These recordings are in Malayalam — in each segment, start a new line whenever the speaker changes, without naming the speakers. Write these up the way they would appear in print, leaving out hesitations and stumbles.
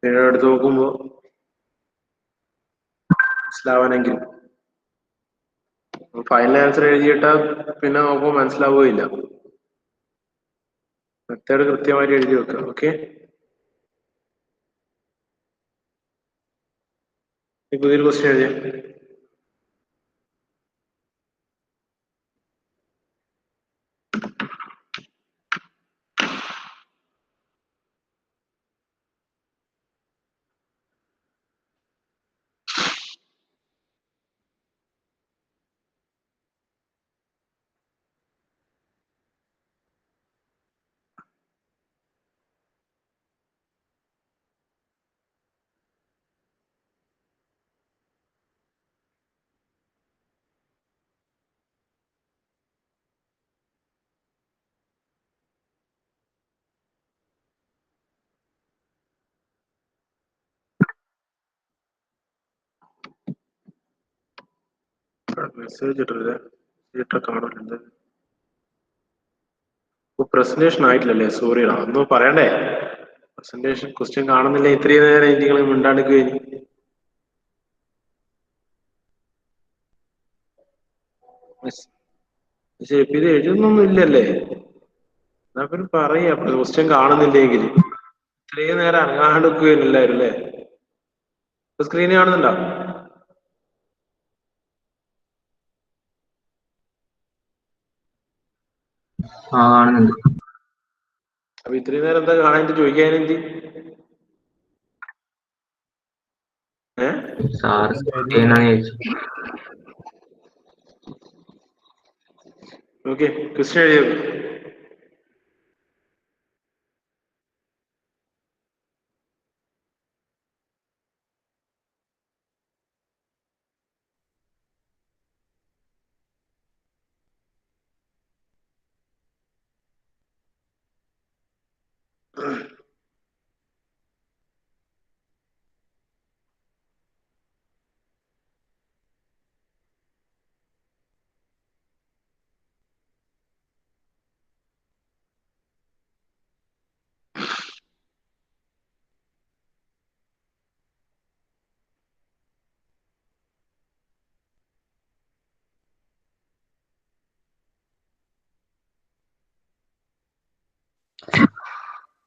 എടുത്ത് നോക്കുമ്പോൾ മനസ്സിലാവാനെങ്കിലും ഫൈനൽ ആൻസർ എഴുതിയിട്ടാൽ പിന്നെ നോക്കുമ്പോൾ മനസ്സിലാവുകയില്ല. മെത്തേഡ് കൃത്യമായിട്ട് എഴുതി വെക്കുക. ഓക്കെ, പുതിയൊരു ക്വസ്റ്റ്യൻ എഴുതിയ മെസ്സേജ് ഇട്ടില്ലേ? ഇട്ട കാണുന്നുണ്ട്. പ്രസന്റേഷൻ ആയിട്ടില്ലല്ലേ? സോറിടാ, ഒന്നും പറയണ്ടേ? പ്രസന്റേഷൻ ക്വസ്റ്റ്യൻ കാണുന്നില്ല. ഇത്രയും നേരം നിങ്ങൾ മിണ്ടാണ്ടിരിക്കുകയും പക്ഷെ ഇത് എഴുതുന്നൊന്നും ഇല്ലല്ലേ? എന്നാ പിന്നെ പറയാ ക്വസ്റ്റ്യൻ കാണുന്നില്ലെങ്കിൽ. ഇത്രയും നേരം അനങ്ങാണ്ടിരിക്കുകയല്ലായിരുന്നു അല്ലേ? സ്ക്രീനിൽ കാണുന്നുണ്ടോ? അപ്പൊ ഇത്രയും നേരം എന്താ കാണാനിട്ട് ചോദിക്കാനെന്ത്? ഓക്കെ, ക്വസ്റ്റ്യൻ എഴുതിയോ?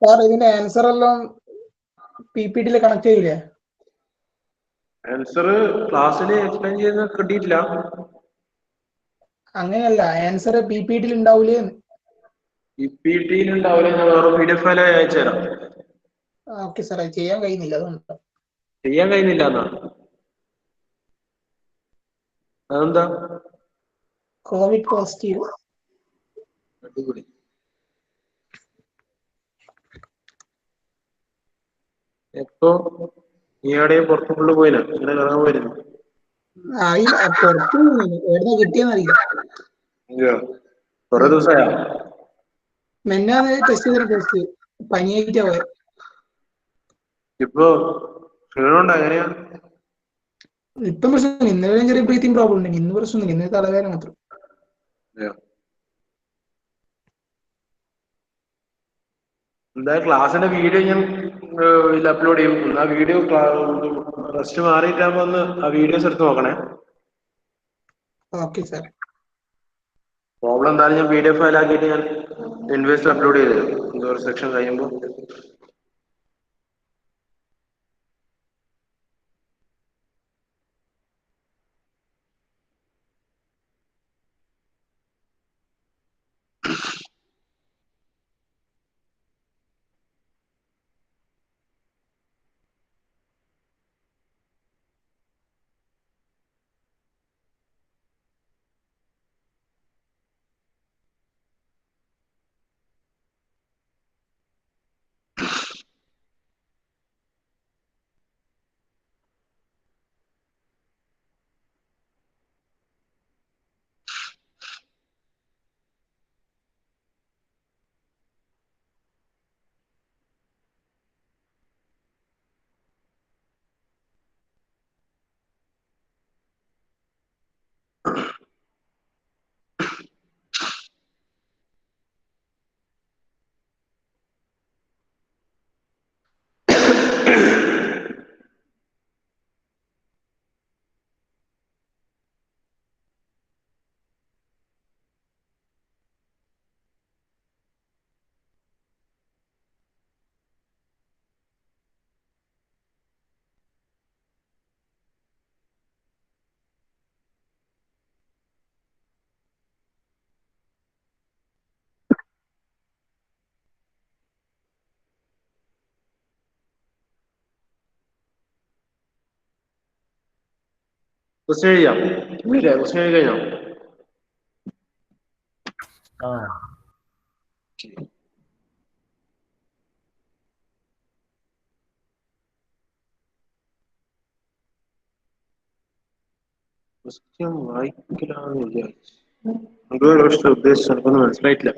സാർ ഇതിന്റെ ആൻസർ എല്ലാം PPT കണക്ട് ചെയ്യില്ലേ?
ആൻസർ ക്ലാസ്സിൽ എക്സ്പ്ലെയിൻ ചെയ്യുന്ന കിട്ടിയിട്ടില്ല.
അങ്ങനെയല്ല, ആൻസർ PPT ഉണ്ടാവൂലേ?
PPT ഉണ്ടാവില്ല. ഞാൻ വേറെ PDF ഫയൽ അയച്ചു തരാം.
ഓക്കെ സാർ, അത് ചെയ്യാൻ കഴിയുന്നില്ല. അതുകൊണ്ട്
ചെയ്യാൻ കഴിയുന്നില്ല എന്നാ? അതെന്താ?
Covid positive.
അടിപൊളി. എപ്പോ നീയാടെയും പുറത്തു ഫുള്ള് പോയിനാ? ഇങ്ങനെ കറങ്ങാൻ പോയിരുന്നു?
പുറത്ത് എവിടുന്ന കിട്ടിയെന്നറിയില്ല.
കൊറേ ദിവസമായാ?
മെന്നാന്ന് ടെസ്റ്റ് ചെയ്തിട്ട് പോസ്റ്റ് പനിയായിട്ടാ പോയെ.
ഇപ്പൊ ക്ഷീണമുണ്ടോ? എങ്ങനെയാ
ഇപ്പം പ്രശ്നം? ഇന്നലെ ചെറിയ ബ്രീത്തിങ് പ്രോബ്ലം ഉണ്ടെങ്കിൽ ഇന്ന് പ്രശ്നമൊന്നുമില്ല. ഇന്ന് തലവേദന മാത്രം.
എന്താ ക്ലാസ്സിന്റെ വീഡിയോ ഞാൻ ഇതിൽ അപ്ലോഡ് ചെയ്യും. ആ വീഡിയോ റെസ്റ്റ് മാറിയിട്ടാകുമ്പോ ഒന്ന് ആ വീഡിയോസ് എടുത്ത് നോക്കണേ.
Okay sir.
പ്രോബ്ലം എന്തായാലും ഞാൻ PDF ഫയൽ ആക്കിയിട്ട് ഞാൻ ഇൻവേഴ്സിൽ അപ്ലോഡ് ചെയ്ത് തരും. എന്തോ ഒരു സെക്ഷൻ കഴിയുമ്പോൾ. ക്വസ്റ്റ്യൻ എഴുതാം. ക്വസ്റ്റ്യൻ എഴുതി കഴിഞ്ഞോ? ക്വസ്റ്റ്യൻ വായിക്കലാന്ന് വിചാരിച്ചു. ഉദ്ദേശിച്ചു എനിക്കൊന്നും മനസ്സിലായിട്ടില്ല.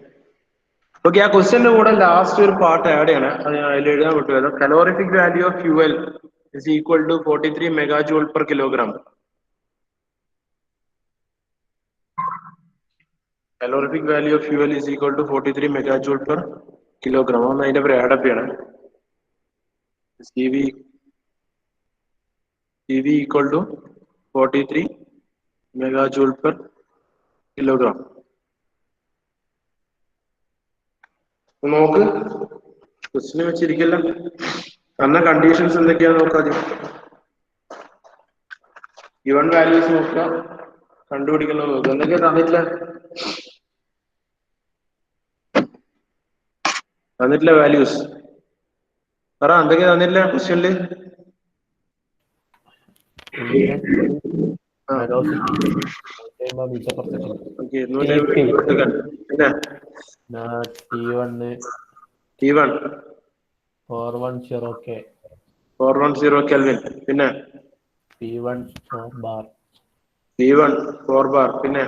ഓക്കെ, ആ ക്വസ്റ്റ്യന്റെ കൂടെ ലാസ്റ്റ് ഒരു പാർട്ട് ആഡ് ചെയ്യണം. അത് ഞാൻ അതിൽ എഴുതാൻ വിട്ടുപോയത്. Calorific value of fuel is equal to 43 megajoule per kilogram. Calorific value of fuel is equal to 43 megajoule per kilogram. ഒന്ന് അതിന്റെ പേര് ആഡപ്പ് ചെയ്യണം. CV equal to 43 megajoule per kilogram. നോക്ക്, ക്വസ്റ്റിനെ വെച്ചിരിക്കില്ല. തന്ന കണ്ടീഷൻസ് എന്തൊക്കെയാന്ന് നോക്കാം. ഗിവൺ വാല്യൂസ് നോക്കുക, കണ്ടുപിടിക്കുന്നത് നോക്കുക. എന്തൊക്കെയാ തന്നിട്ടില്ല വാല്യൂസ് പറ. എന്തൊക്കെയാ തന്നിട്ടില്ല ക്വസ്റ്റ്യനില്? T1 410 Kelvin. പിന്നെ
P1 4 bar.
പിന്നെ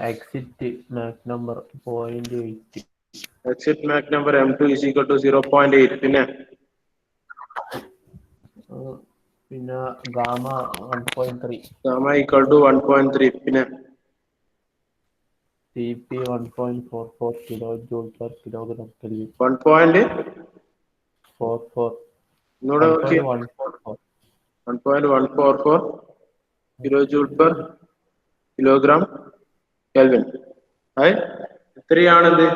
exit Mach number 0.8.
exit Mach number M2 is equal to 0.8. പിന്നെ
gamma 1.3.
gamma equal to 1.3. പിന്നെ
Cp 1.44 kilojoule per kilogram Kelvin.
1.44 kilojoule per kilogram Kelvin. എത്രയാണിത്?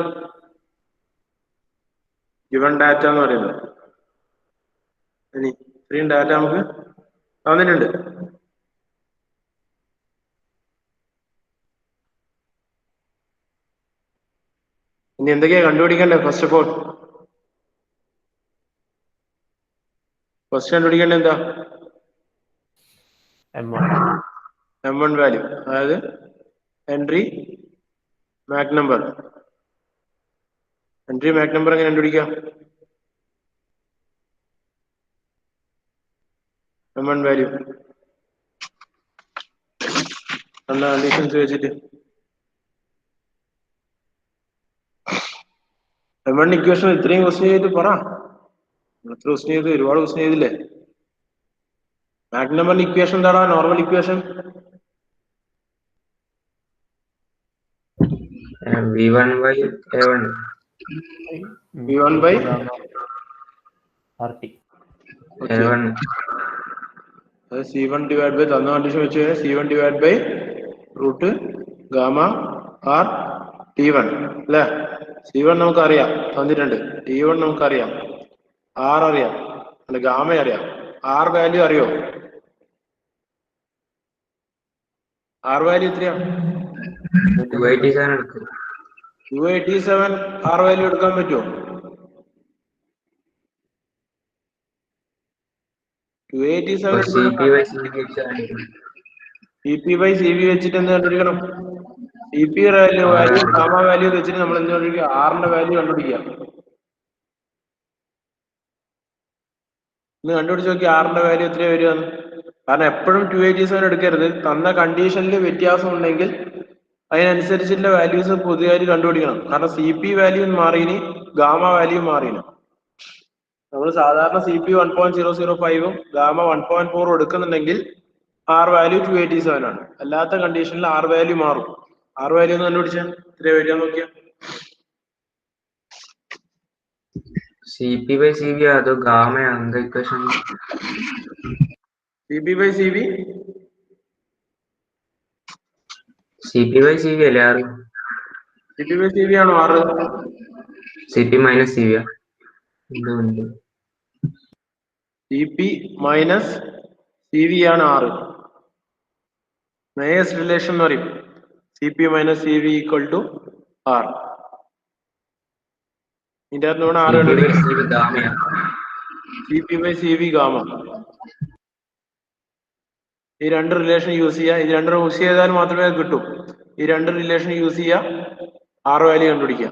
ഗിവൺ ഡാറ്റ എന്ന് പറയുന്നത്. ഇനി ഇത്രയും ഡാറ്റ നമുക്ക് തന്നിട്ടുണ്ട്. ഇനി എന്തൊക്കെയാ കണ്ടുപിടിക്കണ്ടേ? ഫസ്റ്റ് ഓഫ് ഓൾ ഫസ്റ്റ് കണ്ടുപിടിക്കേണ്ടത് എന്താ? M1 വാല്യൂ, അതായത് entry Mach number. Entry Mach number എങ്ങനെ കണ്ടുപിടിക്കാം? M1 വാല്യൂ നല്ല കണ്ടീഷൻസ് വെച്ചിട്ട് M1 ഇക്വേഷൻ ഇത്രയും ക്വസ്റ്റ്യൻ ചെയ്തിട്ട് പറ. എത്ര ക്വസ്റ്റ്യൻ ചെയ്ത്? ഒരുപാട് ക്വസ്റ്റ്യൻ ചെയ്തില്ലേ? മാക് നമ്പറിന്റെ ഇക്വേഷൻ എന്താടാ? Normal equation
V1 by A1.
V1 by
RT.
A1.
C1 divide by തന്ന കണ്ടീഷൻ വെച്ച് കഴിഞ്ഞാൽ C1 divide by root gamma R T1 അല്ലേ? C1 നമുക്കറിയാം, തന്നിട്ടുണ്ട്. T1 നമുക്കറിയാം, R അറിയാം, അല്ല ഗാമ അറിയാം. R വാല്യൂ അറിയോ? R വാല്യൂ എത്രയാ? 287. R വാല്യൂ എടുക്കാൻ പറ്റുമോ? 287 CP ബൈ CV വെച്ചിട്ട് എന്ത് കണ്ടുപിടിക്കണം? CP വാല്യൂ ഗാമ വാല്യൂ വെച്ചിട്ട് നമ്മൾ എന്ത് കണ്ടുപിടിക്കുക? ആറിന്റെ വാല്യൂ കണ്ടുപിടിക്കുക. ഇന്ന് കണ്ടുപിടിച്ച് നോക്കി ആറിന്റെ വാല്യൂ എത്രയാ വരിക? കാരണം എപ്പോഴും 287 എടുക്കരുത്. തന്ന കണ്ടീഷനിൽ വ്യത്യാസം ഉണ്ടെങ്കിൽ അതിനനുസരിച്ചുള്ള വാല്യൂസ് പുതിയതായിട്ട് കണ്ടുപിടിക്കണം. കാരണം CP വാല്യൂ മാറിയിന്, ഗാമ വാല്യൂ മാറിയിന്. നമ്മൾ സാധാരണ CP 1.005 ഗാമ 1.4 എടുക്കുന്നുണ്ടെങ്കിൽ R വാല്യൂ 287 ആണ്. അല്ലാത്ത കണ്ടീഷനിൽ R വാല്യൂ മാറും. R വാല്യൂ ഒന്ന് കണ്ടുപിടിച്ചാൽ എത്രയാ വരിക നോക്കിയാ?
CP by CV അതോ ഗാമയാണ് ഇക്വേഷൻ?
CP by CV
അല്ലേ ആറ്?
CP by CV ആണോ 6?
CP മൈനസ് CV എന്തുകൊണ്ട്?
CP മൈനസ് CV ആണ് 6. മേയേഴ്സ് റിലേഷൻ എന്ന് പറയും. CP minus CV equal to R. ഇതിന്റെ അകത്ത് നമ്മൾ 6 കണ്ടുപിടിക്കാം. CP by CV gamma. ഈ രണ്ട് റിലേഷൻ യൂസ് ചെയ്യുക. ഇത് രണ്ടും യൂസ് ചെയ്താൽ മാത്രമേ അത് കിട്ടൂ. ഈ രണ്ട് റിലേഷൻ യൂസ് ചെയ്യുക, ആർ വാല്യൂ കണ്ടുപിടിക്കുക.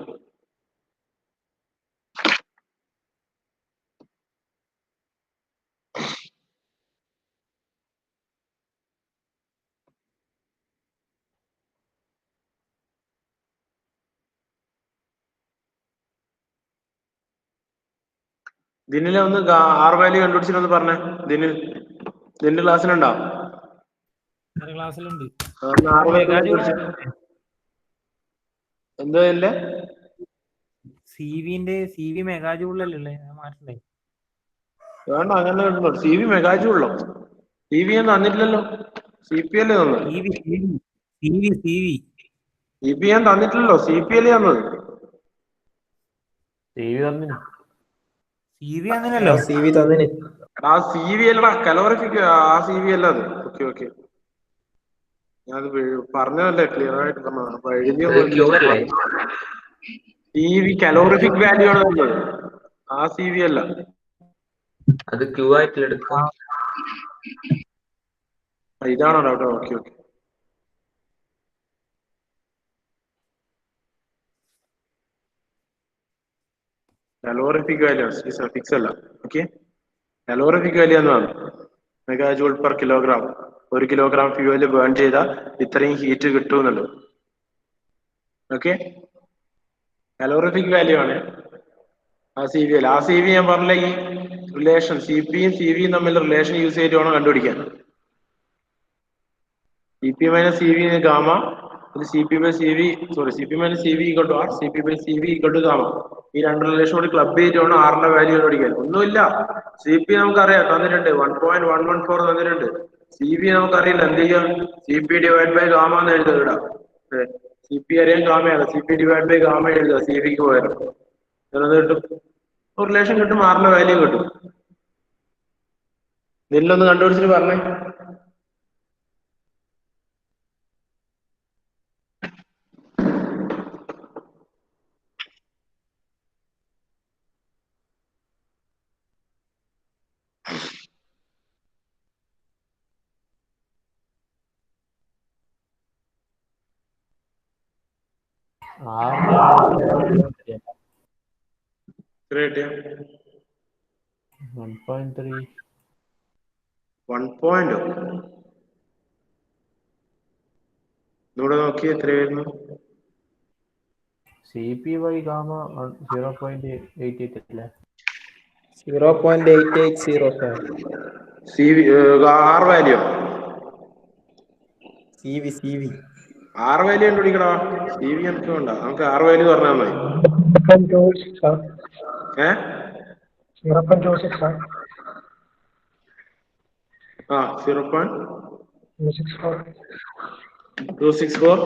ദിനിലെ ഒന്ന് ആർ വാല്യൂ കണ്ടുപിടിച്ചിട്ടൊന്ന് പറഞ്ഞേ. ദിന്റെ ക്ലാസ്സിലുണ്ടോ?
ക്ലാസ്സിലുണ്ട്.
ആർ വാല്യൂ കണ്ടുപിടിച്ചു. എന്താ ഇല്ലേ?
സി വി മെഗാജൂളിലല്ലേ മാറ്റണ്ടേ?
വേണ്ട, അങ്ങനെ കിട്ടുന്നു. സി വി മെഗാജൂളോ? സി വി ഞാൻ തന്നിട്ടില്ലല്ലോ. സി പി അല്ലേ തന്നത്? സി പി ഞാൻ തന്നിട്ടില്ലല്ലോ. സി പി അല്ലേ തന്നത്?
സി വി തന്നിന്.
ആ സി വി അല്ലടാ, കലോറിഫിക്. ആ സി വി അല്ല അത്. ഓക്കെ ഓക്കെ, ഞാനത് പറഞ്ഞതല്ലേ, ക്ലിയർ ആയിട്ട് പറഞ്ഞത്. അപ്പൊ എഴുതിയ സി വി കലോറിഫിക് വാല്യൂ ആണ് തന്നത്. ആ സി വി അല്ല.
അത് ക്യൂ ആയിട്ടില്ല എടുക്കാം.
ഇതാണോ doubt? Okay okay. Calorific value fix അല്ല. ഓക്കെ, കലോറിഫിക് വാല്യൂ എന്നാണ് megajoule per kilogram. 1 kilogram fuel burn ചെയ്താൽ ഇത്രയും ഹീറ്റ് കിട്ടും എന്നുള്ളത്. ഓക്കെ, കലോറിഫിക് വാല്യൂ ആണ് ആ സി വി അല്ല. ആ സി വി ഞാൻ പറഞ്ഞ ഈ റിലേഷൻ സി പിയും സി വിയും തമ്മിൽ റിലേഷൻ യൂസ് ചെയ്തിട്ട് വേണം കണ്ടുപിടിക്കാൻ. C P minus C V gamma, C P by C V, sorry, C P minus C V equal to R, C P by C V equal to gamma. ഈ രണ്ട് റിലേഷൻ കൂടി ക്ലബ് ചെയ്തിട്ട് വേണം ആറിന്റെ വാല്യൂ കണ്ടുപിടിക്കാൻ. ഒന്നുമില്ല, സി പി നമുക്കറിയാം തന്നിട്ടുണ്ട്, 1.114 തന്നിട്ടുണ്ട്. സി വി നമുക്കറിയില്ല, എന്ത് ചെയ്യാം? C P divide by gamma എന്ന് എഴുതുക ഇടാം. സി പി അറിയാൻ ഗാമയാണ്, C P divide by gamma എഴുതുക സി വിക്ക് പോയാലും. കിട്ടും, ഒരു റിലേഷൻ കിട്ടും, ആറിന്റെ വാല്യൂ കിട്ടും. ഇതിലൊന്ന് കണ്ടുപിടിച്ചിട്ട് പറഞ്ഞേ. ഗ്രേറ്റ്.
1.3.
1 പോയിന്റ് ഇവിടെ നോക്കി എത്രയായിരുന്നു?
സി പി ബൈ ഗാമ 0.88 അല്ലേ?
0.8807.
C V R value,
C V
R value കണ്ടുപിടിക്കടാ. സി വി നമുക്ക് വേണ്ട, നമുക്ക് ആർ വാല്യൂ പറഞ്ഞാൽ മതി.
0.26.
ആ 0.264.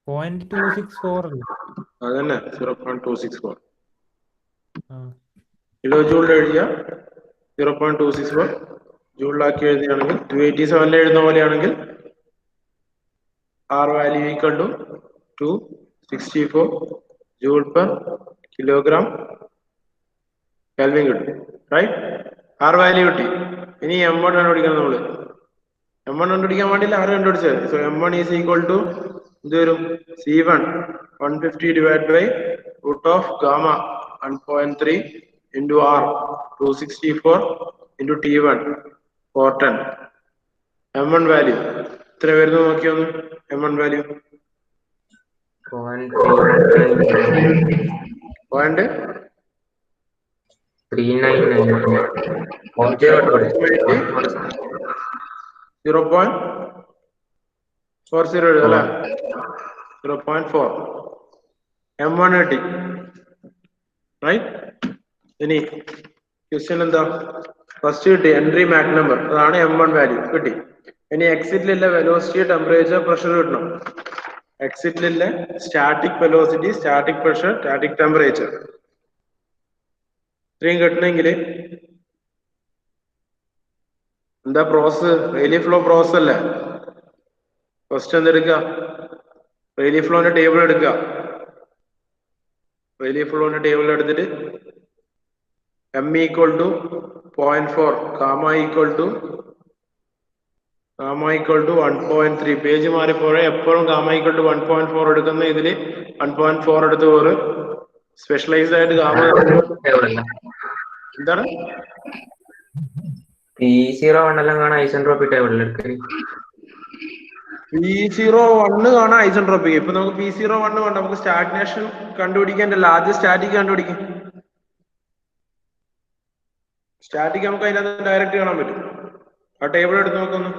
0.264
അതന്നെ 0.264 കിലോ ജൂളിൽ എഴുതിയ 0.264 ജൂളിലാക്കി എഴുതുകയാണെങ്കിൽ 287 എഴുതുന്ന പോലെയാണെങ്കിൽ R value equal to 264 joule per kilogram kelvin കിട്ടും. റൈറ്റ്, ആർ വാല്യൂ കിട്ടി. ഇനി M1 കണ്ടുപിടിക്കണം നമ്മള്. M1 കണ്ടുപിടിക്കാൻ വേണ്ടിയില്ല, ആറ് കണ്ടുപിടിച്ചത്. So M1 is equal to ഇത് വരും C1 150 divide by root of gamma 1.3 into R 264 into T1 410. M1 value എത്ര വരുന്നു നോക്കിയൊന്ന്. M1 വാല്യൂ 0.40 അല്ലേ? 0.4 M1 കിട്ടി. റൈറ്റ്, ഇനി ക്വസ്റ്റ്യൻ എന്താ? ഫസ്റ്റ് കിട്ടി എൻട്രി മാക് നമ്പർ, അതാണ് M1 വാല്യൂ കിട്ടി. ഇനി എക്സിറ്റിലുള്ള വെലോസിറ്റി, ടെമ്പറേച്ചർ, പ്രഷർ കിട്ടണം. എക്സിറ്റിലുള്ള static velocity, static pressure, static temperature ഇത്രയും കിട്ടണമെങ്കിൽ എന്താ പ്രോസസ്? റെയിലി ഫ്ലോ പ്രോസസ് അല്ലേ? ഫസ്റ്റ് എന്തെടുക്കുക? റെയിലി ഫ്ലോന്റെ ടേബിൾ എടുക്കുക. റെയിലി ഫ്ലോന്റെ ടേബിൾ എടുത്തിട്ട് m equal to 0.4, gamma equal to 1.3. Page മാറിപ്പോഴേ എപ്പോഴും ഗാമ ഈക്വൽ ടു 1.4 എടുക്കുന്ന ഇതില് 1.4 എടുത്ത് പോറ് സ്പെഷ്യലൈസ്ഡ് ആയിട്ട് ഗാമ എന്താണ്
P01 എല്ലാം കാണാൻ ഐസെൻട്രോപ്പി ടേബിളിൽ എടുക്കല്.
P01 കാണാൻ ഐസെൻട്രോപ്പിക്. ഇപ്പൊ നമുക്ക് P01 വേണ്ട, നമുക്ക് സ്റ്റാഗ്നേഷൻ കണ്ടുപിടിക്കാൻ ആദ്യം സ്റ്റാറ്റിക് കണ്ടുപിടിക്കും. സ്റ്റാറ്റിക് നമുക്ക് അതിനകത്ത് ഡയറക്റ്റ് കാണാൻ പറ്റും. ആ ടേബിൾ എടുത്ത് നോക്കുന്നു.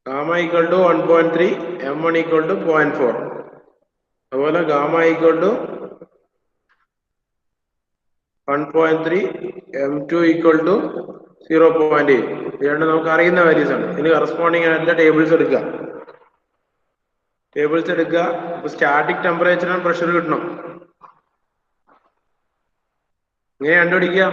Gamma equal to 1.3, m1 equal to 0.4. അതുപോലെ gamma equal to 1.3, m2 equal to 0.8. ഇതുകൊണ്ട് നമുക്ക് അറിയുന്ന വാല്യൂസ് ആണ്. ഇതിന് കറസ്പോണ്ടിങ് ആയിട്ടുള്ള ടേബിൾസ് എടുക്കുക. ഇപ്പൊ സ്റ്റാറ്റിക് ടെമ്പറേച്ചറിന് പ്രഷർ കിട്ടണം. ഇങ്ങനെ കണ്ടുപിടിക്കുക.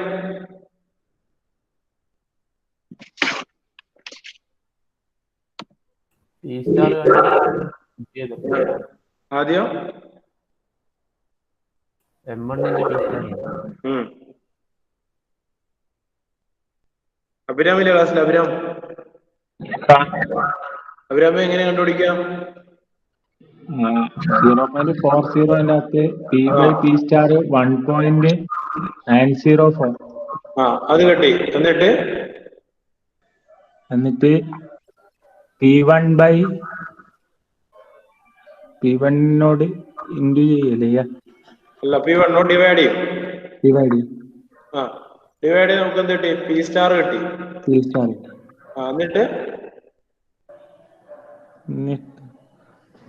ആദ്യം അഭിരാമില്ലേ ക്ലാസ്സിൽ? അഭിരാമ എങ്ങനെ കണ്ടുപിടിക്കാം?
0.40 അകത്ത് P by P star 1.904.
അത് കിട്ടി.
എന്നിട്ട് P1 by P1 നോട് ഇൻഡു ചെയ്യല്ലേ?
അല്ല, P1 നോട് ഡിവൈഡ് ചെയ്യും.
ഡിവൈഡ്
നമുക്ക് എന്ത് കിട്ടി? P സ്റ്റാർ കിട്ടി.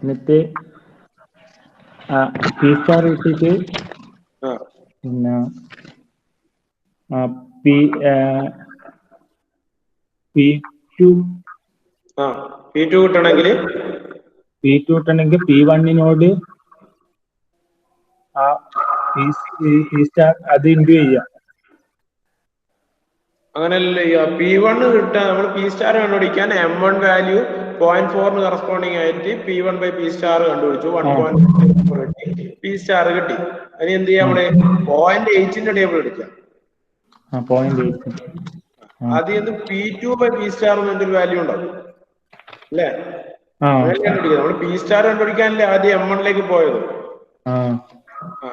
എന്നിട്ട് P സ്റ്റാർ കിട്ടിയിട്ട് പിന്നെ P2 കിട്ടണമെങ്കിൽ P1 നോട് P സ്റ്റാർ അത് ഇൻഡു ചെയ്യാം. അങ്ങനെയല്ലേ P1 കിട്ടാൻ നമ്മൾ P സ്റ്റാർ കണ്ടുപിടിക്കാൻ m1 വാല്യൂ 0.4 കറസ്പോണ്ടിങ് ആയിട്ട് P1 by P സ്റ്റാർ കണ്ടുപിടിച്ചു. 1.4 കിട്ടി, P സ്റ്റാർ കിട്ടി. അതിന് എന്ത് ചെയ്യാം? നമ്മള് 0.8 ടേബിൾ എടുക്കാം. ആദ്യം P2 by P സ്റ്റാർ എന്നൊരു വാല്യൂ ഉണ്ടാവും അല്ലേ? നമ്മൾ P സ്റ്റാർ കണ്ടുപിടിക്കാനല്ലേ ആദ്യം m1ലേക്ക് പോയത്.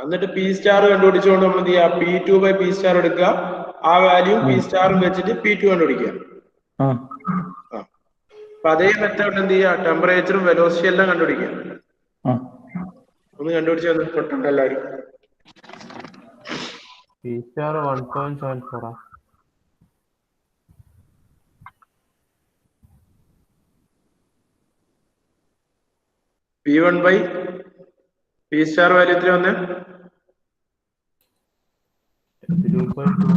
എന്നിട്ട് P സ്റ്റാർ കണ്ടുപിടിച്ചുകൊണ്ട് നമ്മൾ എന്ത് ചെയ്യാം? P2 by P സ്റ്റാർ എടുക്കുക. ആ വാല്യൂ P സ്റ്റാറും വെച്ചിട്ട് P2 കണ്ടുപിടിക്കുക. അപ്പൊ അതേ മെത്തേഡ് എന്ത് ചെയ്യുക? ടെമ്പറേച്ചറും വെലോസിറ്റി എല്ലാം കണ്ടുപിടിക്കുക. ഒന്ന് കണ്ടുപിടിച്ച് പെട്ടെന്ന് എല്ലാവരും.
P star 1.74.
P1 by P star value എത്ര വന്നേ?
2.2.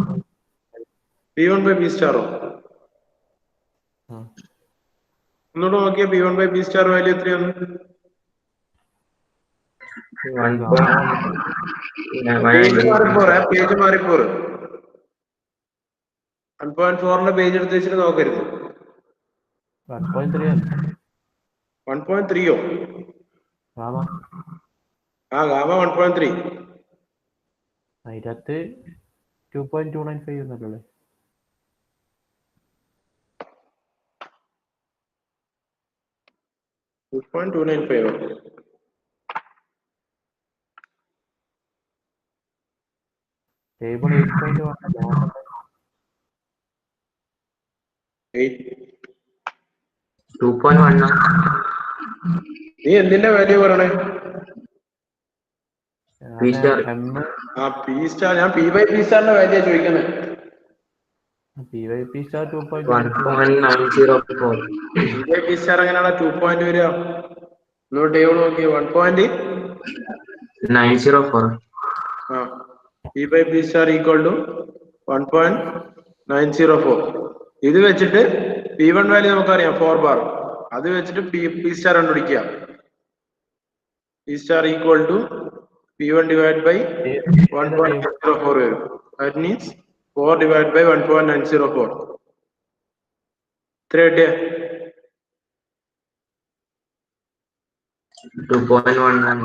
P1 by P സ്റ്റാറോ? ഒന്നുകൂടെ നോക്കിയാ P1 by P star value എത്രയാണ്? 1.4 പേജ് എടുത്ത് വെച്ചിട്ട് നോക്കരുത്. 1.3 ഗാമ 1.3.
അതിനകത്ത് 2.295 എന്നല്ലേ? ടേബിൾ
2.1.
നീ എന്തിന്റെ വാല്യൂ പറയണേ?
P star.
P star. ഞാൻ P by P സ്റ്റാറിന്റെ വാല്യൂ ചോദിക്കുന്നത്.
P by P star
1.904.
P by P star എങ്ങനെയാണ് 2 വരിക? ടേബിൾ നോക്കി.
1.904.
P by P star equal to 1.904. ഇത് വെച്ചിട്ട് P1 വാല്യൂ നമുക്കറിയാം 4 ബാർ. അത് വെച്ചിട്ട് P സ്റ്റാർ കണ്ടുപിടിക്കുക. P star equal to P1 divided by 1.904 വരും. That means 4 divided by 1.904. എത്ര കിട്ടിയ?
2.1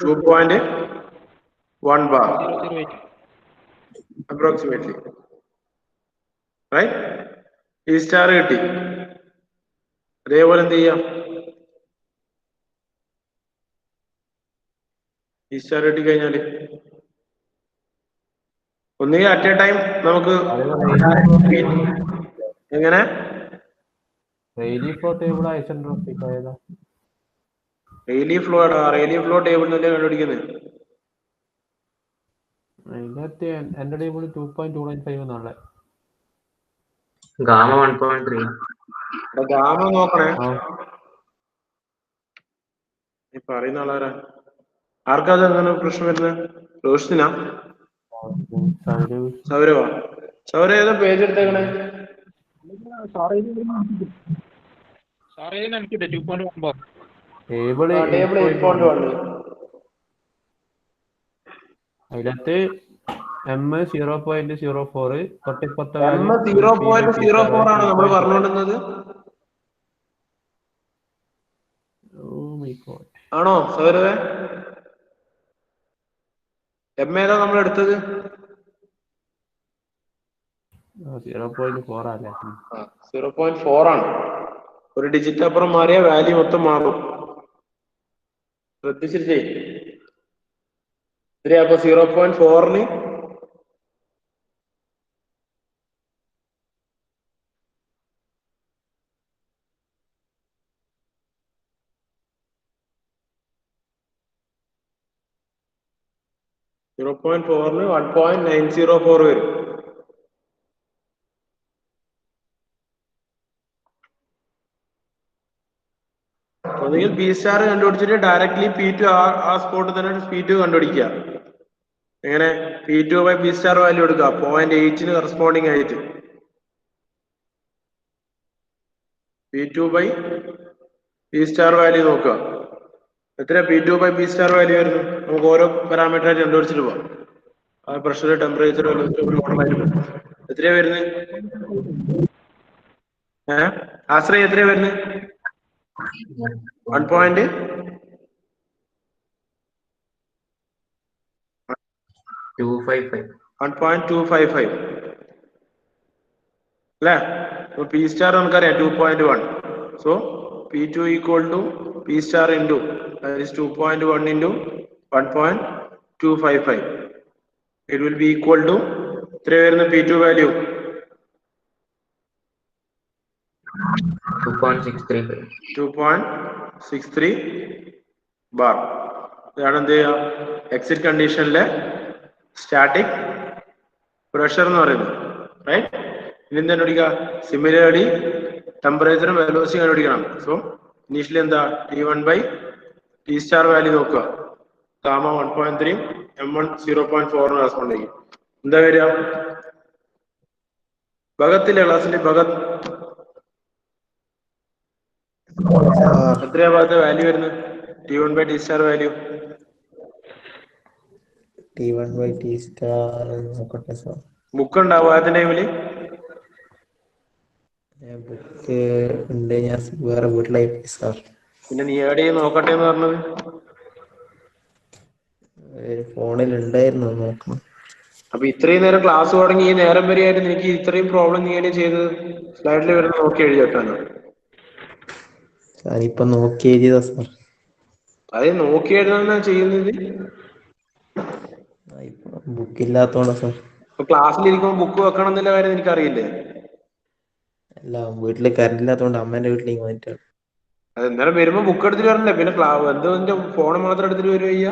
2.1 bar approximately, right? P star കിട്ടി. അതേപോലെ എന്ത് ചെയ്യാം? P star കിട്ടി കഴിഞ്ഞാല് ഒന്നുകിൽ അറ്റ് എ ടൈം നമുക്ക് എങ്ങനെ
റെയിലി ഫ്ലോ ടേബിൾ ഐസെൻട്രോപിക് ആയതാ?
റെയിലി ഫ്ലോ ടേബിൾ തന്നെ കണ്ടുപിടിക്കുന്നത്.
അതിനകത്ത് എന്റെ ടേബിൾ 2.295 എന്നുള്ള.
ഗാമ 1.3.
ഗാമ നോക്കണേ.
ആ
ഈ പറയുന്ന ആളാരാ? ആർക്കാത് അങ്ങനെ പ്രശ്നം വരുന്നത്? റോഷിനാ? സൗരവാ? സൗര ഏതാ പേജ് എടുത്തേക്കണേ?
Table
table 8.1.
അതിനകത്ത് M0.04 തൊട്ടിപ്പുറത്തെ
M 0.04 ആണ് നമ്മൾ പറഞ്ഞുകൊണ്ടിരുന്നത്. ആണോ സൗരവേ? M ഏതാ നമ്മൾ എടുത്തത്?
0.4 അല്ലേ?
0.4 ആണ്. ഒരു ഡിജിറ്റ് അപ്പുറം മാറിയ വാല്യൂ മൊത്തം മാറും. ശ്രദ്ധിച്ചിട്ടേ. അപ്പൊ 0.4 1.904 വരും. ഒന്നുകിൽ പി സ്റ്റാർ കണ്ടുപിടിച്ചിട്ട് ഡയറക്ട്ലി P2 ആ സ്പോട്ടിൽ തന്നെ P2 കണ്ടുപിടിക്കുക. എങ്ങനെ? P2 by P star value എടുക്കുക 0.8 കറസ്പോണ്ടിങ് ആയിട്ട്. P2 by P star value നോക്കുക. എത്ര P2 by P star value വരുന്നു? നമുക്ക് ഓരോ പാരാമീറ്റർ ആയിട്ട് കണ്ടുപിടിച്ചിട്ട് പോവാം. പ്രഷർ, ടെമ്പറേച്ചർ, എത്രയാ വരുന്നത്? ആശ്രയ എത്രയാ വരുന്നത്? 1.255 അല്ലേ? പി സ്റ്റാർ നമുക്കറിയാം 2.1. So P2 equal to P star into 2.1 into 1.255. It will be equal to എത്ര വരുന്ന P2 വാല്യൂ? 2.63 ബാർ. ഇതാണ് എന്ത് ചെയ്യുക? എക്സിറ്റ് കണ്ടീഷനിലെ സ്റ്റാറ്റിക് പ്രഷർ എന്ന് പറയുന്നത്. റൈറ്റ്? ഇനി എന്താ കണ്ടുപിടിക്കുക? സിമിലർലി ടെമ്പറേച്ചറും വെലോസിറ്റി കണ്ടുപിടിക്കണം. സോ ഇനീഷ്യലി എന്താ? T1 by T star value നോക്കുക. ഗാമ 1.3, M1 0.4 റെസ്പോണ്ട് ചെയ്യും. എന്താ വരിക? ഭഗത്തിലെ ക്ലാസ്സിൽ ഭഗത് എത്രയാ ഭാഗത്ത് വാല്യൂ വരുന്നത്? T1 by T star value
T1 by T star നോക്കട്ടെ സാർ.
ബുക്ക് ഉണ്ടാവും അതിന്റെ ടൈമില്?
ബുക്ക് ഉണ്ട്, ഞാൻ വേറെ വീട്ടിലായി സാർ.
പിന്നെ നീ എവിടെ നോക്കട്ടെ എന്ന് പറഞ്ഞത്?
ഫോണിൽ ഉണ്ടായിരുന്നു, നോക്കണം.
അപ്പൊ ഇത്രയും നേരം ക്ലാസ് തുടങ്ങി ഈ നേരം വരെയായിട്ട് എനിക്ക് ഇത്രയും പ്രോബ്ലം നീ എങ്ങനെ ചെയ്തത്? സ്ലൈഡിൽ വരുന്ന നോക്കി എഴുതി വെക്കാനോ?
സാർ ഇപ്പൊ നോക്കി എഴുതിയതാ സാർ.
അത് നോക്കി എഴുതാനാ ചെയ്യുന്നത്?
ബുക്ക് ഇല്ലാത്തോണ്ടാ സാർ.
ഇപ്പൊ ക്ലാസ്സിലിരിക്കുമ്പോൾ ബുക്ക് വെക്കണം എന്നുള്ള കാര്യം എനിക്കറിയില്ലേ?
അല്ല, വീട്ടില് കറണ്ട് ഇല്ലാത്തോണ്ട് അമ്മേന്റെ വീട്ടിലേക്ക് വന്നിട്ടാണ്.
അത് എന്നാലും വരുമ്പോ ബുക്ക് എടുത്തിട്ട് വരണ്ടേ? പിന്നെ എന്തോ ഫോൺ മാത്രം എടുത്തിട്ട് വരുവയ്യ?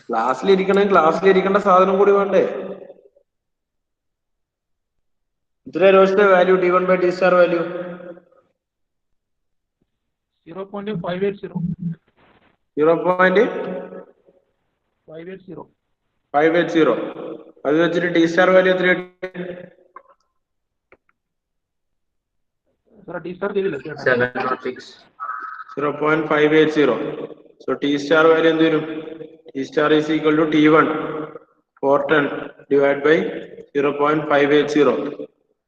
ക്ലാസ്സിലിരിക്കേണ്ട സാധനം കൂടി വേണ്ടേ? ഇത്ര രോഷിന്റെ value T1 by T star value
0.580.
0.580. അത് വെച്ചിട്ട് ടി സ്റ്റാർ വാല്യൂ എത്ര?
ടി സ്റ്റാർ ചെയ്തില്ല.
0.580. സോ ടി സ്റ്റാർ വാല്യൂ എന്ത് വരും? T star is equal to T1 410 divide by 0.580.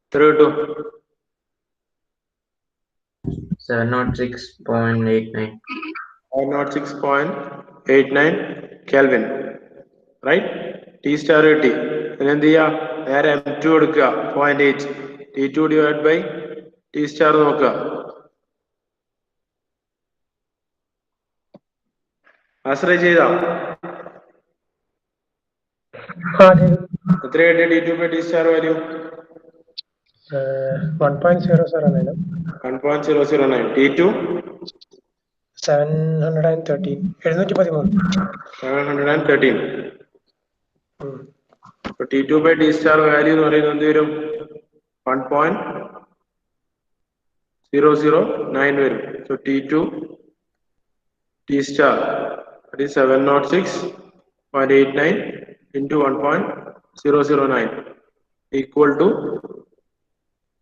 എത്ര കിട്ടും?
706.89.
506.89 Kelvin. Right? T star T. പിന്നെ എന്ത് ചെയ്യാ? നേരെ M2 എടുക്കുക 0.8. T2 divided by T star നോക്കുക. ആശ്രയ ചെയ്താ എത്ര കിട്ടിയ T2 by T star value?
1.009.
1.009. T2
713.
713. So T2 by T star value എന്ന് പറയുന്നത് എന്ത് വരും? 1.009 വരും. So T2 T star that is 706.89 into 1.009 equal to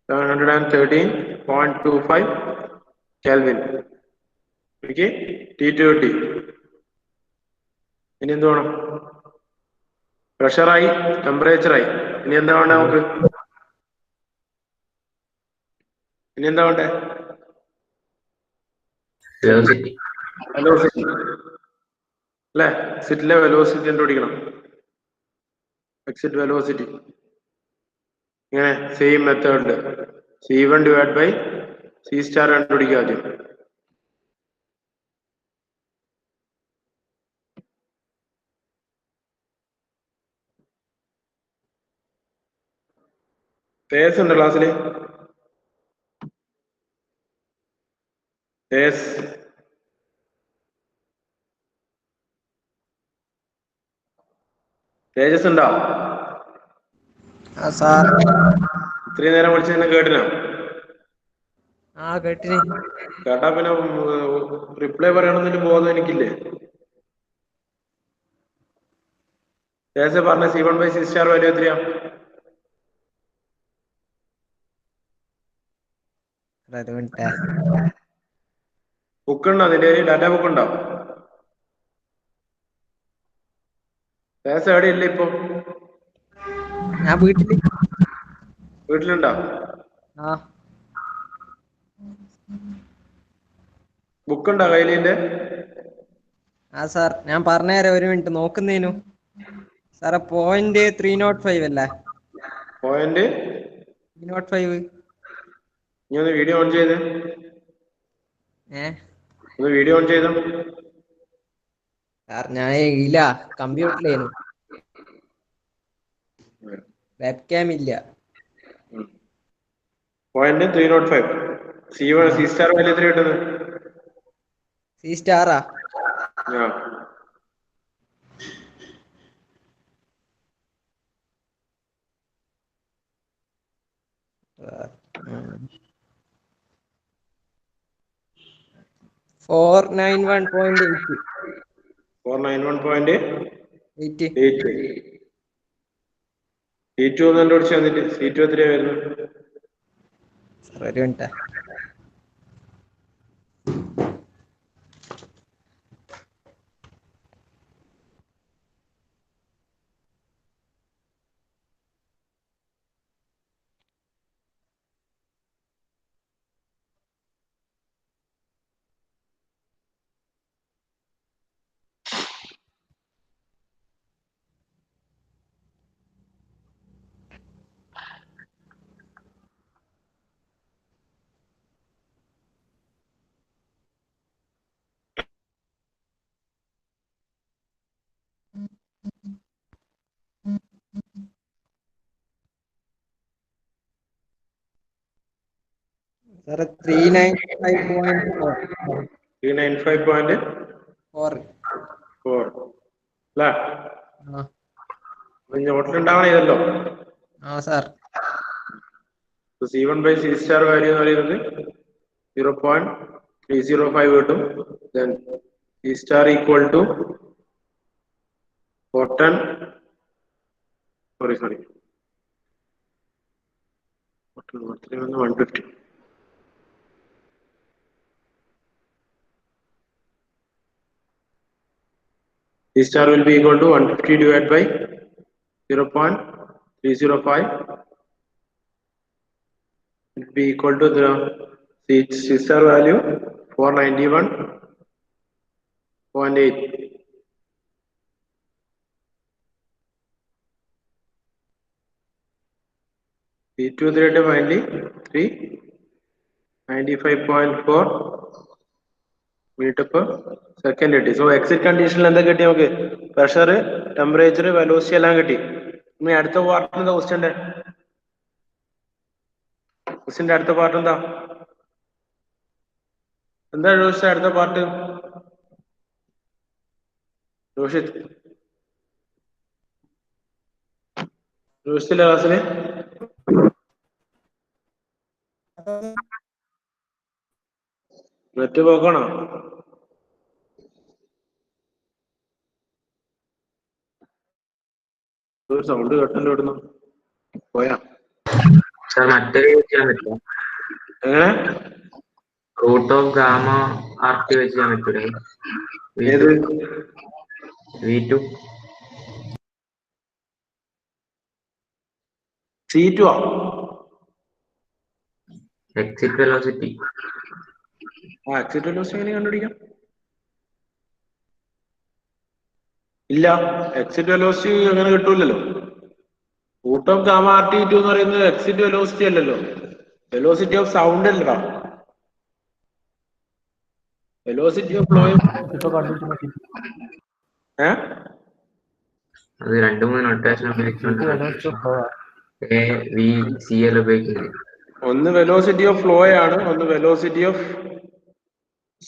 713.25 Kelvin. Okay, T2 T. ഇനി എന്ത് വേണം? പ്രഷറായി, ടെമ്പറേച്ചറായി. ഇനി എന്താ വേണ്ടേ നമുക്ക്? ഇനി എന്താ വേണ്ടേ?
Velocity.
വെലോസിറ്റി അല്ലേ? എക്സിറ്റിലെ വെലോസിറ്റി കണ്ടുപിടിക്കണം. എക്സിറ്റ് വെലോസിറ്റി ഇങ്ങനെ same method C1 divide by C star കണ്ടുപിടിക്കുക ആദ്യം. തേജസ് ഉണ്ട് ക്ലാസ്സില്? തേജസ് ഉണ്ടോ?
സാർ
ഇത്രയും നേരം വിളിച്ചതിനെ കേട്ടിനോ?
കേട്ടിന്.
കേട്ടാ പിന്നെ റിപ്ലൈ പറയണമെന്നൊരു ബോധം എനിക്കില്ലേ? തേജസ് പറഞ്ഞ C1 by C star value എത്രയാ? ബുക്ക് ഉണ്ടോ? അതിന്റെ ഡാറ്റ ബുക്ക് ഉണ്ടോ? തേജസ് എവിടെ ഇല്ല ഇപ്പൊ?
ഞാൻ വീട്ടില്.
വീട്ടിലുണ്ടോ? ബുക്ക് ഉണ്ടോ കയ്യിലിന്റെ?
സാർ ഞാൻ പറഞ്ഞുതരാം, ഒരു മിനിറ്റ് നോക്കുന്നേനു. സാറെ 0.305 അല്ലേ? 305.
നീ ഒന്ന് വീഡിയോ ഓൺ ചെയ്ത്. ഒന്ന് വീഡിയോ ഓൺ ചെയ്തോ.
സാർ ഞാൻ ഇല്ല, കമ്പ്യൂട്ടറിലേനു, വെബ് ക്യാം ഇല്ല.
0.305. C1 C സ്റ്റാർ വാല്യൂ എത്ര കിട്ടുന്നത്?
C സ്റ്റാറാ?
ആ
491.8.
491.8. C2 ഒന്ന് കണ്ടുപിടിച്ച് വന്നിട്ട് C2 എത്രയാ വരുന്നത്?
സാർ ഒരു മിനിറ്റ്. സാറ് 395.4.
395.4 അല്ലേ? നോട്ടിലുണ്ടാവണം ഇതല്ലോ.
Sir
C1 by C star value എന്ന് പറയുന്നത് 0.305 കിട്ടും. Then C star equal to 150. C star will be equal to 150 divided by 0.305. It will be equal to the C star value 491.8. C2 finally 395.4 meter per second കിട്ടി. സോ എക്സിറ്റ് കണ്ടീഷനിൽ എന്താ കിട്ടി നമുക്ക്? പ്രഷർ, ടെമ്പറേച്ചർ, വെലോസിറ്റി എല്ലാം കിട്ടി. ഇനി അടുത്ത പാർട്ട് എന്താ ക്വസ്റ്റ്യന്റെ അടുത്ത പാർട്ട് എന്താ ചോദിച്ചത്? അടുത്ത പാർട്ട് റോഷിത്തിന്റെ ക്ലാസ്സില് നെറ്റ് പോക്കണോ? ഒരു സൗണ്ട് കേട്ടല്ലോ ഇവിടുന്ന്. പോയാ
സാർ മറ്റൊരു യൂസ് ചെയ്യാൻ പറ്റുമോ?
എങ്ങനെ?
റൂട്ട് ഓഫ് ഗാമ ആർട്ടി വെച്ച് ചെയ്യാൻ പറ്റൂലേ?
ഏത്
V2
C2 ആ?
Exit velocity.
എക്സിറ്റ് വെലോസിറ്റി എങ്ങനെ കണ്ടുപിടിക്കാം? ഇല്ല, എക്സിറ്റ് വെലോസിറ്റി അങ്ങനെ കിട്ടൂലല്ലോ. റൂട്ട് ഓഫ് ഗാമ RT2 എന്ന് പറയുന്നത് എക്സിറ്റ് വെലോസിറ്റി അല്ലല്ലോ, വെലോസിറ്റി ഓഫ് സൗണ്ട് അല്ലടാ. വെലോസിറ്റി ഓഫ് ഫ്ലോയും
ഇപ്പൊ കണ്ടുപിടിച്ചു.
അത് 2-3 നൊട്ടേഷൻ ഉപയോഗിക്കുന്നുണ്ട്. AVCL ഉപയോഗിക്കുന്നത്.
ഒന്ന് വെലോസിറ്റി ഓഫ് ഫ്ലോ ആണ്, ഒന്ന് വെലോസിറ്റി ഓഫ്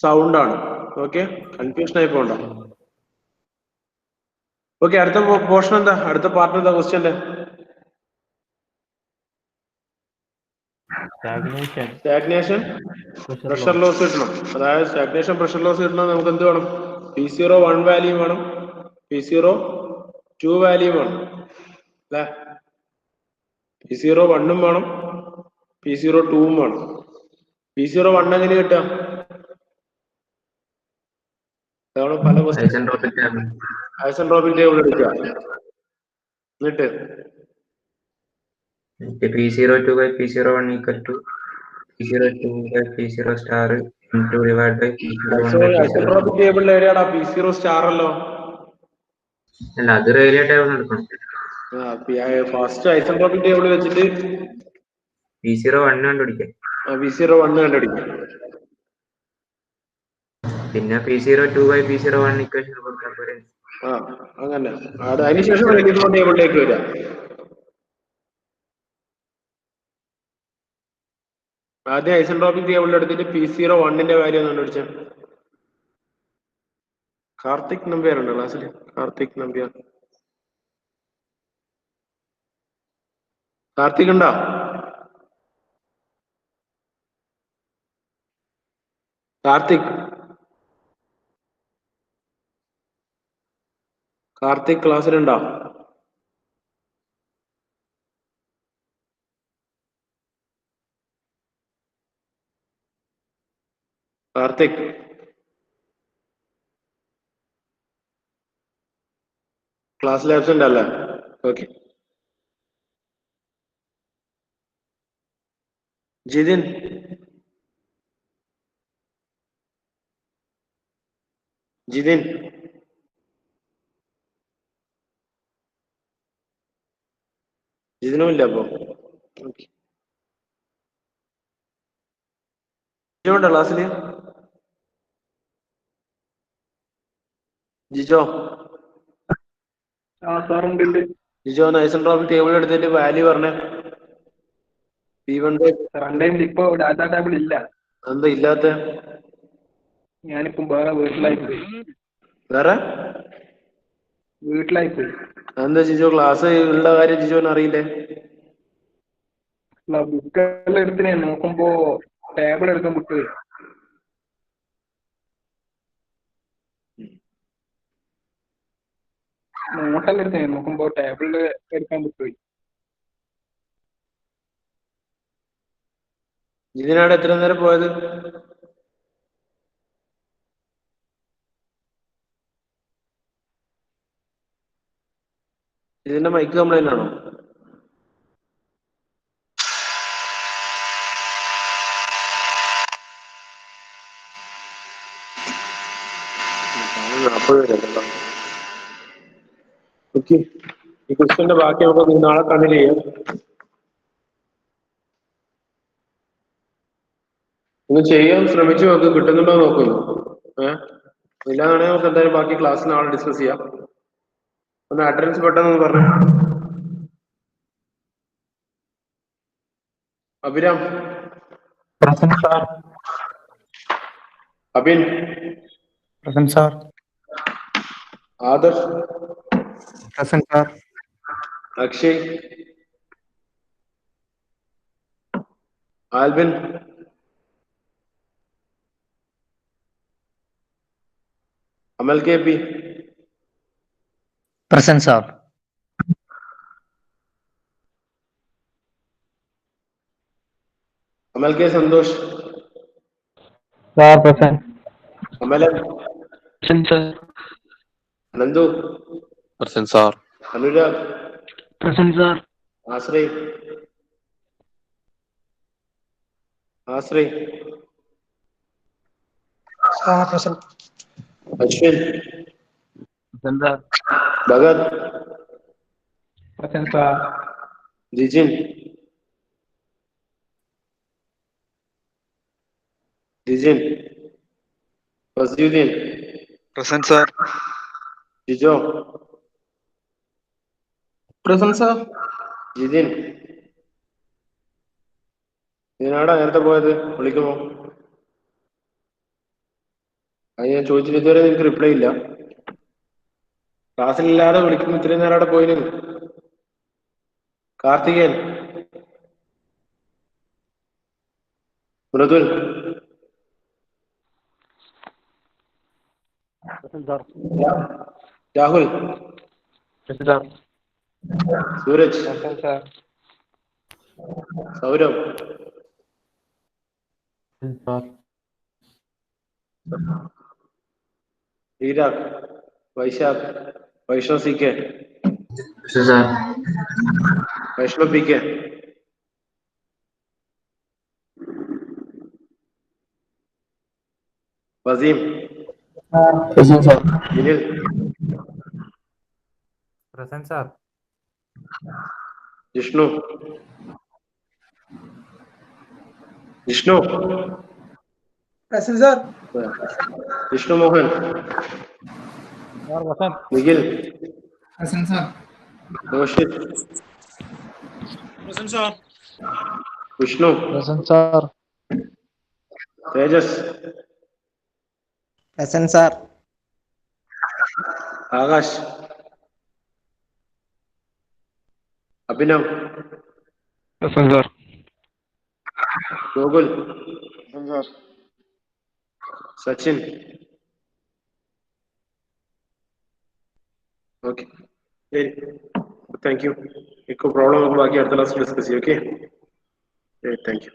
സൗണ്ട് ആണ്. ഓക്കെ, കൺഫ്യൂഷൻ ആയി പോകണ്ട. ഓക്കെ, അടുത്ത പോർഷൻ എന്താ? അടുത്ത പാർട്ട് എന്താ ക്വസ്റ്റ്യന്റെ? സ്റ്റാഗ്നേഷൻ പ്രഷർ ലോസ് കിട്ടണം. അതായത് സ്റ്റാഗ്നേഷൻ പ്രഷർ ലോസ് കിട്ടണം. നമുക്ക് എന്ത് വേണം? P0 1 വാല്യൂ വേണം, P0 2 വാല്യൂ വേണം അല്ലേ? P0 1 വേണം, P0 2 വേണം. P0 1 എങ്ങനെ കിട്ടുക? പല ഐസെൻട്രോപിക് ടേബിൾ എടുക്കുക. എന്നിട്ട്
P02 by P01 equal to P02 by P0 star into divided by P01 by P0.
Isentropic ടേബിളിൽ എവിടെയാടാ? P0 സ്റ്റാർ അല്ലോ.
അല്ല, അത് റേഡിയോ ടേബിൾ എടുക്കണം.
ഫസ്റ്റ് ഐസെൻട്രോപിക് ടേബിൾ വെച്ചിട്ട്
P01 കണ്ടുപിടിക്കാം.
P01 കണ്ടുപിടിക്കാം.
പിന്നെ P02 by P01 ഇക്വേഷൻ കൊടുക്കാൻ പോരെ.
അങ്ങനെ അതിനുശേഷം റേഡിയോ ടേബിളിലേക്ക് വരിക. ആദ്യം ഐസെൻട്രോപിക് ടേബിൾ എടുത്തിട്ട് P01 വാല്യൂ ഒന്ന് കണ്ടുപിടിച്ച. കാർത്തിക് നമ്പ്യാർ ഉണ്ടോ ക്ലാസ്സിൽ? കാർത്തിക് നമ്പ്യാർ, കാർത്തിക് ഉണ്ടോ? കാർത്തിക് ക്ലാസ്സിലുണ്ടോ? കാർത്തിക് ക്ലാസ്സിൽ ആബ്സെന്റ് അല്ലേ? ഓക്കെ. ജിതിൻ ജിതിനും ഇല്ല. അപ്പൊ ജിജോ ക്ലാസ്സില്? ജിജോ ജിജോ ഐസെൻട്രോപിക് ടേബിൾ എടുത്തിട്ട് വാല്യൂ പറഞ്ഞേ. P1
ഇപ്പൊ ഡാറ്റാ ടേബിൾ ഇല്ല.
എന്താ ഇല്ലാത്ത?
ഞാനിപ്പം വേറെ വീട്ടിലായി പോയി.
എന്താ ജിജോ ക്ലാസ് ഉള്ള കാര്യം ജിജോന് അറിയില്ലേ?
ബുക്കെല്ലാം എടുത്തിനെ നോക്കുമ്പോ ടേബിൾ എടുക്കാൻ വിട്ടുപോയി. നോട്ടെല്ലാം എടുത്തിനെ നോക്കുമ്പോ ടേബിളിൽ എടുക്കാൻ വിട്ടുപോയി.
ജിതിനാട് എത്ര നേരം പോയത്? ഇതിന്റെ മൈക്ക് കംപ്ലൈന്റ് ആണോ? 40 പേരല്ലോ. ഓക്കെ, ഈ ക്വസ്റ്റ്യന്റെ ബാക്കി നമുക്ക് നാളെ കണ്ടിന്യൂ ചെയ്യാം. ഒന്ന് ചെയ്യാൻ ശ്രമിച്ചു നോക്ക്, കിട്ടുന്നുണ്ടോ നോക്കുന്നു. ഇല്ലാന്നാണെങ്കിൽ നമുക്ക് എന്തായാലും ബാക്കി ക്ലാസ് നാളെ ഡിസ്കസ് ചെയ്യാം. ഒന്ന് അറ്റൻഡൻസ് പെട്ടെന്ന് പറഞ്ഞു. Abhiram,
present sir.
Abin,
present sir.
Adarsh,
present sir.
Akshay, Albin, Amal K P,
Present, sir.
Amal K Santhosh,
sir present.
Amalan, Nandu,
Present, sir.
Anurag,
Present, sir.
Ashray, Ashwin,
Present, sir.
Bhagath,
present sir.
Jijin, Faseeddeen,
Present, sir.
Jijo,
present sir.
Jithin. ഇതിനാടാ നേരത്തെ പോയത് വിളിക്കുമോ? അത് ഞാൻ ചോദിച്ചിട്ട് ഇതുവരെ നിനക്ക് റിപ്ലൈ ഇല്ല. ക്ലാസ്സിലില്ലാതെ വിളിക്കുമ്പോ ഇത്രയും നേരം അവിടെ പോയിന്. Karthikeyan, Mridul, Rahul, Sooraj, Saurav, Eerag, Vaishakh, Vaishnav C K, Vaishnav P K, Vaseem, Vinil,
present sir.
Jishnu,
Present, sir.
Vishnu Mohan, Nikhil,
Present, sir.
Roshith, Vishnu,
present sir.
Thejas,
Present, sir.
Akash, Abhinav,
present sir.
Gokul, Sachin. Okay, ശരി, താങ്ക് യു. ഇപ്പൊ പ്രോബ്ലം നമുക്ക് ബാക്കി അടുത്ത ക്ലാസ് ഡിസ്കസ് ചെയ്യാം. Okay, thank U.